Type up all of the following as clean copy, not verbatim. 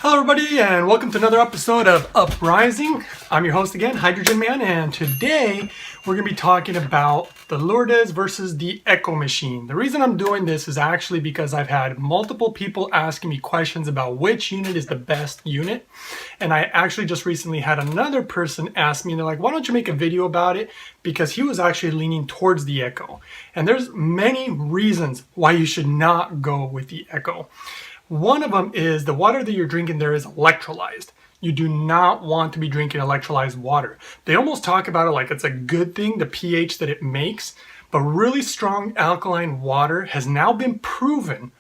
Hello everybody and welcome to another episode of Uprising. I'm your host again, Hydrogen Man, and today we're going to be talking about the Lourdes versus the Echo machine. The reason I'm doing this is actually because I've had multiple people asking me questions about which unit is the best unit, and I actually just recently had another person ask me, and they're like, why don't you make a video about it, because he was actually leaning towards the Echo. And there's many reasons why you should not go with the Echo. One of them is the water that you're drinking there is electrolyzed. You do not want to be drinking electrolyzed water. They almost talk about it like it's a good thing, the pH that it makes, but really strong alkaline water has now been proven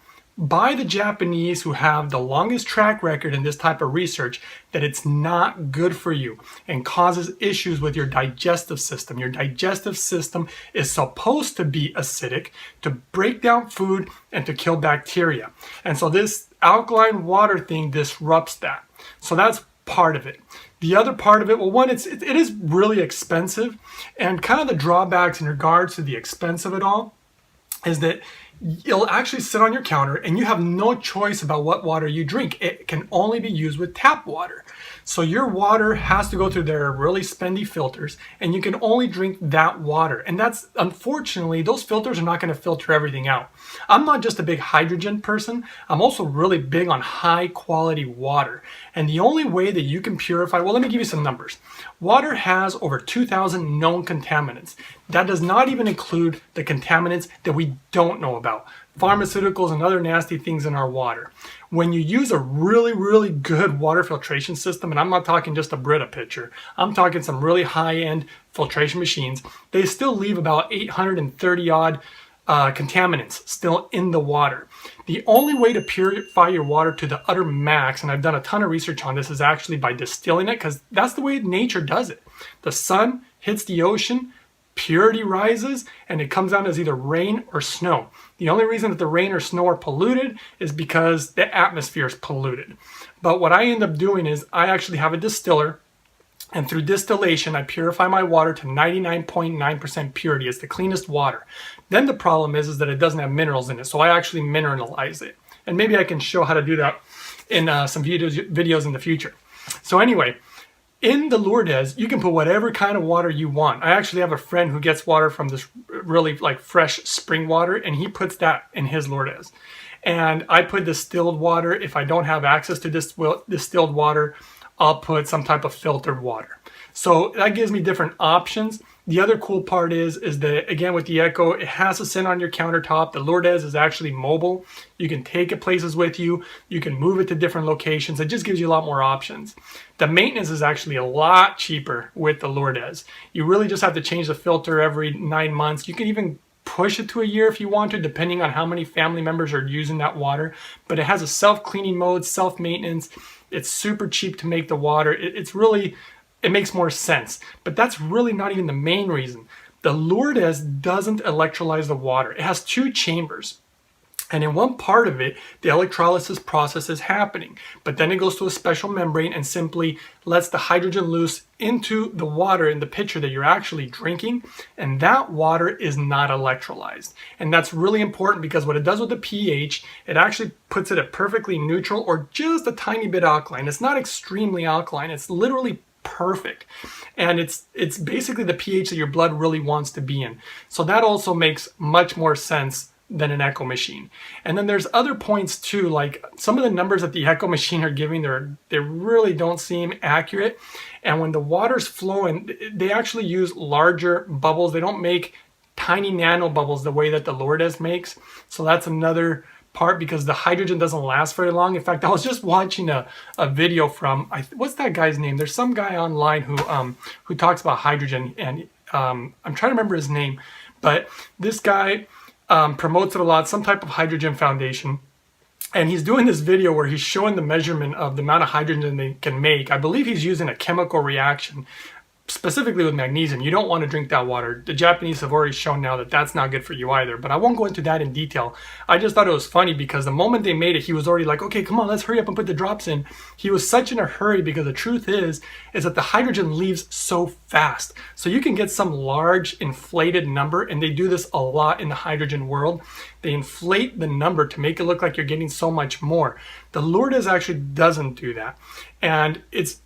by the Japanese, who have the longest track record in this type of research, that it's not good for you and causes issues with your digestive system. Your digestive system is supposed to be acidic to break down food and to kill bacteria. And so this alkaline water thing disrupts that. So that's part of it. The other part of it, well, one, it is really expensive, and kind of the drawbacks in regards to the expense of it all is that it'll actually sit on your counter and you have no choice about what water you drink. It can only be used with tap water. So your water has to go through their really spendy filters, and you can only drink that water. And that's, unfortunately, those filters are not going to filter everything out. I'm not just a big hydrogen person. I'm also really big on high quality water. And the only way that you can purify, well, let me give you some numbers. Water has over 2,000 known contaminants. That does not even include the contaminants that we don't know about. Pharmaceuticals and other nasty things in our water. When you use a really good water filtration system, and I'm not talking just a Brita pitcher, I'm talking some really high-end filtration machines, they still leave about 830 odd contaminants still in the water. The only way to purify your water to the utter max, and I've done a ton of research on this, is actually by distilling it, because that's the way nature does it. The sun hits the ocean, purity rises, and it comes down as either rain or snow. The only reason that the rain or snow are polluted is because the atmosphere is polluted. But what I end up doing is I actually have a distiller, and through distillation, I purify my water to 99.9% purity. It's the cleanest water. Then the problem is that it doesn't have minerals in it, so I actually mineralize it. And maybe I can show how to do that in some videos in the future. So anyway, in the Lourdes, you can put whatever kind of water you want. I actually have a friend who gets water from this really fresh spring water, and he puts that in his Lourdes. And I put distilled water. If I don't have access to distilled water, I'll put some type of filtered water. So that gives me different options. The other cool part is that, again, with the Echo, it has to sit on your countertop. The Lourdes is actually mobile. You can take it places with you. You can move it to different locations. It just gives you a lot more options. The maintenance is actually a lot cheaper with the Lourdes. You really just have to change the filter every 9 months. You can even push it to a year if you want to, depending on how many family members are using that water. But it has a self-cleaning mode, self-maintenance. It's super cheap to make the water. It makes more sense. But that's really not even the main reason. The Lourdes doesn't electrolyze the water. It has two chambers. And in one part of it, the electrolysis process is happening. But then it goes to a special membrane and simply lets the hydrogen loose into the water in the pitcher that you're actually drinking. And that water is not electrolyzed. And that's really important, because what it does with the pH, it actually puts it at perfectly neutral or just a tiny bit alkaline. It's not extremely alkaline. It's literally perfect. And it's basically the pH that your blood really wants to be in. So that also makes much more sense than an Echo machine. And then there's other points too, like some of the numbers that the Echo machine are giving, they really don't seem accurate. And when the water's flowing, they actually use larger bubbles. They don't make tiny nano bubbles the way that the Lourdes makes. So that's another part, because the hydrogen doesn't last very long. In fact, I was just watching a video from, what's that guy's name? There's some guy online who talks about hydrogen, and I'm trying to remember his name, but this guy promotes it a lot, some type of hydrogen foundation. And he's doing this video where he's showing the measurement of the amount of hydrogen they can make. I believe he's using a chemical reaction, specifically with magnesium. You don't want to drink that water. The Japanese have already shown now that that's not good for you either, but I won't go into that in detail. I just thought it was funny because the moment they made it, he was already like, okay, come on, let's hurry up and put the drops in. He was such in a hurry, because the truth is that the hydrogen leaves so fast. So you can get some large inflated number, and they do this a lot in the hydrogen world. They inflate the number to make it look like you're getting so much more. The Lourdes actually doesn't do that. And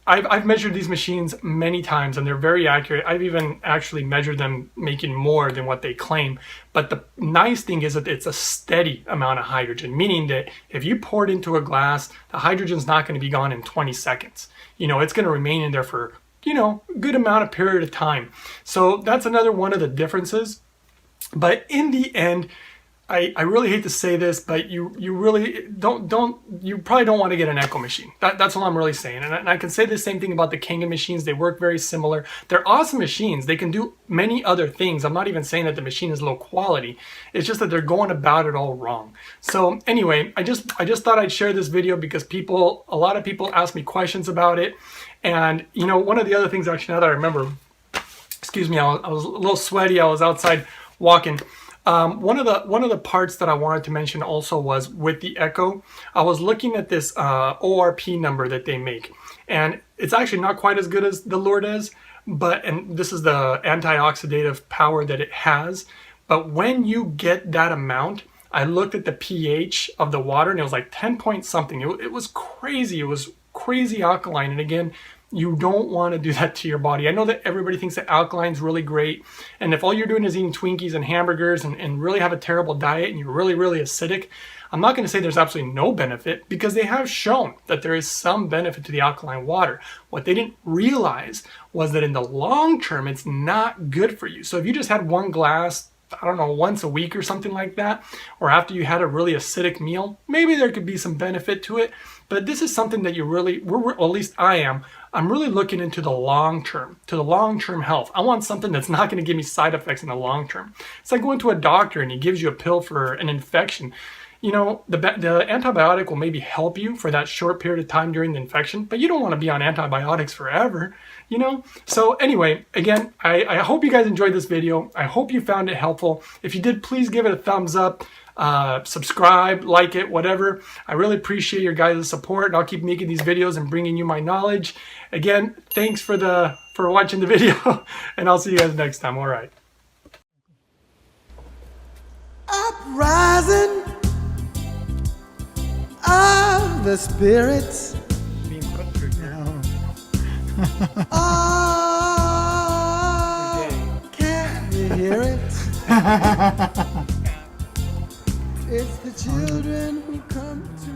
I've measured these machines many times and they're very accurate. I've even actually measured them making more than what they claim. But the nice thing is that it's a steady amount of hydrogen, meaning that if you pour it into a glass, the hydrogen's not going to be gone in 20 seconds. You know, it's going to remain in there for, you know, a good amount of period of time. So that's another one of the differences. But in the end, I really hate to say this, but you really you probably don't want to get an echo machine. That's all I'm really saying. And I can say the same thing about the Kangen machines. They work very similar. They're awesome machines. They can do many other things. I'm not even saying that the machine is low quality. It's just that they're going about it all wrong. So anyway, I just thought I'd share this video because a lot of people ask me questions about it. And you know, one of the other things, actually, now that I remember, excuse me, I was a little sweaty. I was outside walking. One of the parts that I wanted to mention also was with the Echo. I was looking at this ORP number that they make, and it's actually not quite as good as the Lourdes, and this is the antioxidative power that it has. But when you get that amount, I looked at the pH of the water and it was like 10 point something. It was crazy. It was crazy alkaline. And again, you don't want to do that to your body. I know that everybody thinks that alkaline is really great. And if all you're doing is eating Twinkies and hamburgers and really have a terrible diet and you're really, really acidic, I'm not going to say there's absolutely no benefit, because they have shown that there is some benefit to the alkaline water. What they didn't realize was that in the long term, it's not good for you. So if you just had one glass, I don't know, once a week or something like that, or after you had a really acidic meal, maybe there could be some benefit to it. But this is something that you really, or at least I'm really looking into the long term, to the long-term health. I want something that's not going to give me side effects in the long term. It's like going to a doctor and he gives you a pill for an infection. You know, the antibiotic will maybe help you for that short period of time during the infection, but you don't want to be on antibiotics forever, you know? So anyway, again, I hope you guys enjoyed this video. I hope you found it helpful. If you did, please give it a thumbs up, subscribe, like it, whatever. I really appreciate your guys' support, and I'll keep making these videos and bringing you my knowledge. Again, thanks for watching the video, and I'll see you guys next time. All right. Uprising of the spirits. Being put through here. Oh, can you hear it? It's the children who come to